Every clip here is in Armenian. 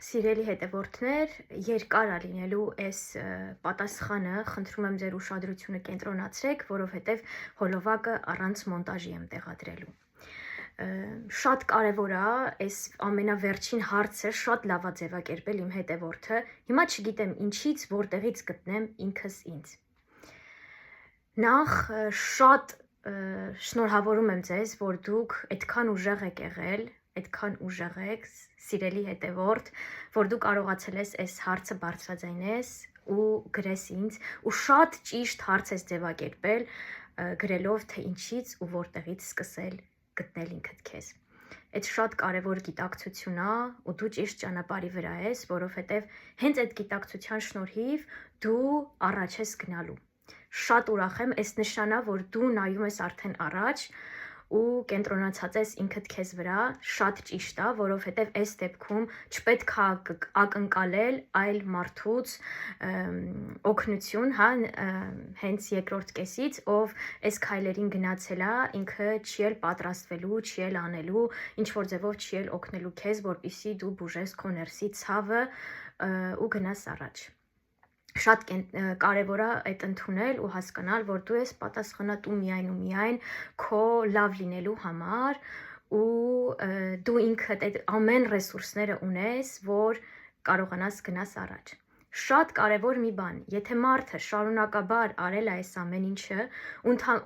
Սիրելի հետևորդներ, երկար է լինելու այս պատասխանը, խնդրում եմ ձեր ուշադրությունը կենտրոնացրեք, որովհետև հոլովակը առանց մոնտաժի եմ տեղադրելու։ Շատ կարևոր է այս ամենավերջին հարցը շատ լավ է ձևակերպել իմ հետևորդը։ Հիմա չգիտեմ ինչից, որտեղից գտնեմ ինքս ինձ։ Նախ շատ շնորհավորում եմ ձեզ, որ դուք այդքան ուժեղ եք եղել, այդքան ուժեղ եք, սիրելի հետևորդ, որ դու կարողացել ես այս հարցը բարձրաձայնես ու գրես ինձ ու շատ ճիշտ հարց ես ձևակերպել, գրելով թե ինչից ու որտեղից սկսել գտնել ինքդ քեզ։ Այդ շատ կարևոր գիտակցություն է ու դու ճիշտ ճանապարհի վրա ես, որովհետև հենց այդ գիտակցության շնորհիվ դու առաջ ես գնալու։ Շատ ուրախ եմ, այս նշանա, որ դու նայում ես արդեն առաջ ու կենտրոնացած ես ինքդ քեզ վրա, շատ ճիշտ է, որովհետև այս դեպքում չպետք է ակնկալել այլ մարդուց օգնություն, հա, հենց երկրորդ կեսից, ով այս քայլերին գնացել է, ինքը չի էլ պատրաստվելու, չի էլ անելու, ինչ որ ձևով չի էլ օգնելու քեզ, որպեսզի դու բուժես քո ներսի ցավը ու գնաս առաջ։ Շատ կարևոր է այդ ընդունել ու հասկանալ, որ դու ես պատասխանատու միայն ու միայն քո լավ լինելու համար ու դու ինքդ այդ ամեն ռեսուրսները ունես, որ կարողանաս գնաս առաջ։ Շատ կարևոր մի բան, եթե մարդը շարունակաբար արել է այս ամեն ինչը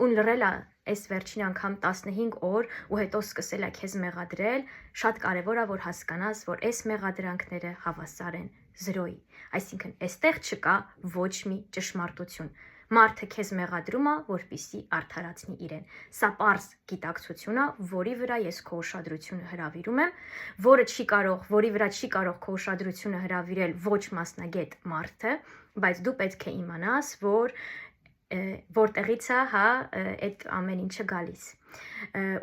ու լռել է այս վերջին անգամ 15 օր ու հետո սկսել է քեզ մեղադրել, շատ կարևոր է որ հասկանաս, որ այս մեղադրանքները հավասար են 0-ի, այսինքն այստեղ չկա ոչ մի ճշմարտություն։ Մարդը քեզ մեղադրում է, որպեսզի արդարացնի իրեն։ Սա պարզ գիտակցություն է, որի վրա ես քո ուշադրությունը հրավիրում եմ, որի վրա չի կարող քո ուշադրությունը հրավիրել ոչ մասնագետ մարդը, բայց դու պետք է իմանաս, որտեղից է, հա, այդ ամեն ինչը գալիս։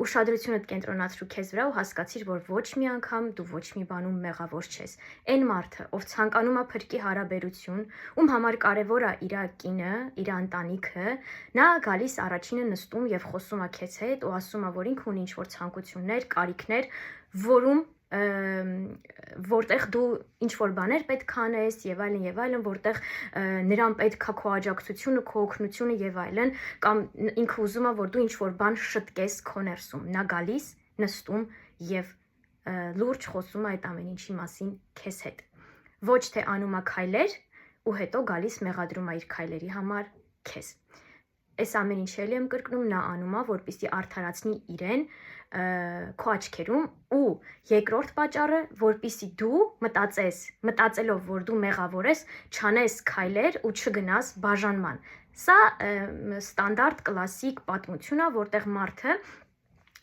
Ուշադրությունդ կենտրոնացրու քեզ վրա ու հասկացիր, որ ոչ մի անգամ դու ոչ մի բանում մեղավոր չես։ Այն մարդը, ով ցանկանում է փրկի հարաբերություն, ում համար կարևոր է իր կինը, իր ընտանիքը, նա գալիս առաջինը նստում եւ խոսում է քեզ հետ ու ասում է, որ ինքը ունի ինչ-որ ցանկություններ, կարիքներ, որտեղ դու ինչ-որ բաներ պետք է անես եւ այլն, որտեղ նրան պետք է քո աջակցությունը, քո օգնությունը եւ այլն, կամ ինքը ուզում է, որ դու ինչ-որ բան շտկես քո ներսում։ Նա գալիս, նստում եւ լուրջ խոսում է այդ ամեն ինչի մասին քեզ հետ։ Ոչ թե անում է քայլեր ու հետո գալիս մեղադրում է իր քայլերի համար քեզ։ Այս ամեն ինչը էլի եմ կրկնում, նա անում է, որպեսզի արդարացնի իրեն քո աչքերում ու երկրորդ պատճառը, որպեսզի դու մտածելով, որ դու մեղավոր ես, չանես քայլեր ու չգնաս բաժանման։ Սա ստանդարտ կլասիկ պատմություն է, որտեղ մարդը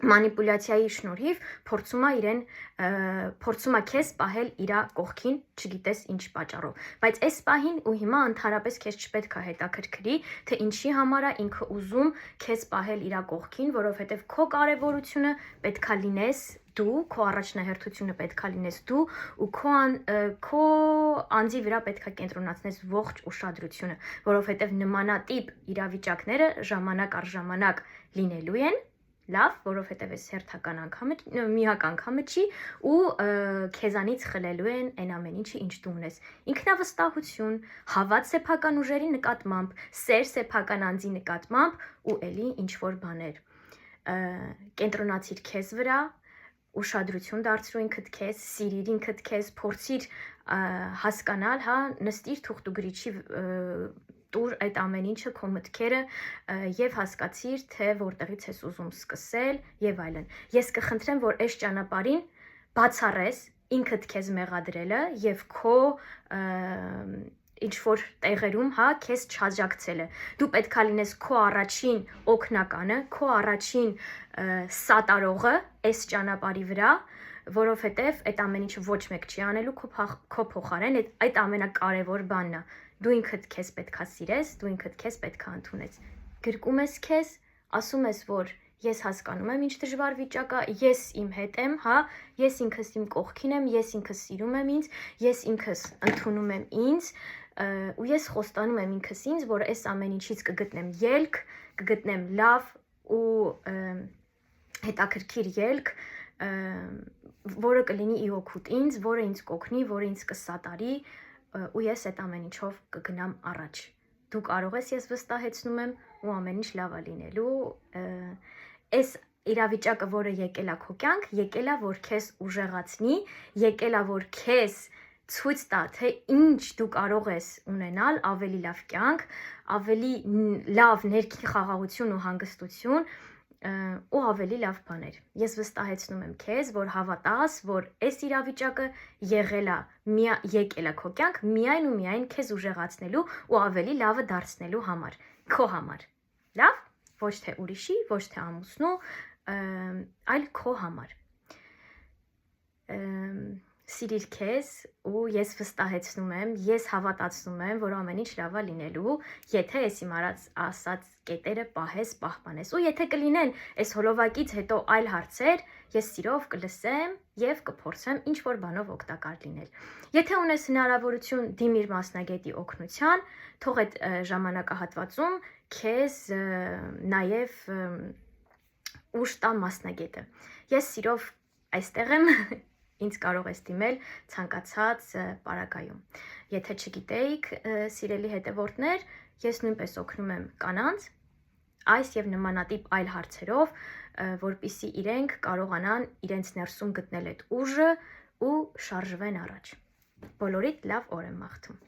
մանիպուլյացիայի շնորհիվ փորձում է քեզ պահել իր կողքին, չգիտես ինչ պատճառով։ Բայց այս պահին ու հիմա ընդհանրապես քեզ չպետք է հետաքրքրի, թե ինչի համար է ինքը ուզում քեզ պահել իր կողքին, որովհետև քո կարևորությունը պետք է լինես դու, քո առաջնահերթությունը պետք է լինես դու ու քո անձի վրա պետք է կենտրոնացնես ողջ ուշադրությունը, որովհետև նմանատիպ իրավիճակները ժամանակ առ ժամանակ լինելու են, լավ, որովհետև այս հերթական անգամը, միակ անգամը չի ու քեզանից խլելու են այն ամեն ինչը, ինչ դու ունես։ Ինքնավստահություն, հավատ սեփական ուժերի նկատմամբ, սեր սեփական անձի նկատմամբ ու էլի ինչ-որ բաներ։ Կենտրոնացիր քեզ վրա, ուշադրություն դարձրու ինքդ քեզ, սիրիր ինքդ քեզ, փորձիր հասկանալ, հա, նստիր թուղթուգրիչի տուր այդ ամեն ինչը քո մտքերը եւ հասկացիր, թե որտեղից ես ուզում սկսել եւ այլն։ Ես կխնդրեմ, որ այս ճանապարհին բացառես ինքդ քեզ մեղադրելը եւ քո ինչ-որ տեղերում, հա, քեզ չաջակցելը։ Դու պետք է լինես քո առաջին օգնականը, քո առաջին սատարողը այս ճանապարհի վրա, որովհետև այդ ամեն ինչը ոչ մեկ չի անելու քո փոխարեն, այդ ամենակարևոր բանն է։ Դու ինքդ քեզ պետք է սիրես, դու ինքդ քեզ պետք է ընդունես։ Գրկում ես քեզ, ասում ես, որ ես հասկանում եմ ինչ դժվար վիճակ է, ես իմ հետ եմ, հա, ես ինքս իմ կողքին եմ, ես ինքս սիրում եմ ինձ, ես ինքս ընդունում եմ ինձ ու ես խոստանում եմ ինքս ինձ, որ այս ամեն ինչից կգտնեմ ելք, կգտնեմ լավ ու հետաքրքիր ելք, որը կլինի ի օգուտ ինձ, որը ինձ կօգնի, որը ինձ կսատարի ու ես այդ ամեն ինչով կգնամ առաջ։ Դու կարող ես, ես վստահեցնում եմ, ու ամեն ինչ լավ է լինելու։ Այս իրավիճակը, որը եկել է քո կյանք, եկել է, որ քեզ ուժեղացնի, եկել է, որ քեզ ցույց տա, թե ինչ դու կարող ես ունենալ ավելի լավ կյանք, ավելի լավ ներքին խաղաղություն ու հանգստություն ու ավելի լավ բաներ։ Ես վստահեցնում եմ քեզ, որ հավատաս, որ այս իրավիճակը եղել է քո կյանք միայն ու միայն քեզ ուժեղացնելու ու ավելի լավը դարձնելու համար, քո համար։ Լավ, ոչ թե ուրիշի, ոչ թե ամուսնու, այլ քո համար։ Սիրիր քեզ ու ես վստահեցնում եմ, ես հավատացնում եմ, որ ամեն ինչ լավ է լինելու, եթե ես իմ ասած կետերը պահես, պահպանես։ Ու եթե կլինեն այս հոլովակից հետո այլ հարցեր, ես սիրով կլսեմ եւ կփորձեմ ինչ որ բանով օգտակար լինել։ Եթե ունես հնարավորություն դիմիր մասնագետի օգնության, թող այդ ժամանակահատվածում քեզ նաեւ ուժ տա մասնագետը։ Ես սիրով այստեղ եմ, ինձ կարող ես դիմել ցանկացած պարագայում։ Եթե չգիտեիք, սիրելի հետևորդներ, ես նույնպես օգնում եմ կանանց այս եւ նմանատիպ այլ հարցերով, որպիսի իրենք կարողանան իրենց ներսում գտնել այդ ուժը ու շարժվեն առաջ։ Բոլորիդ լավ օր եմ մաղթում։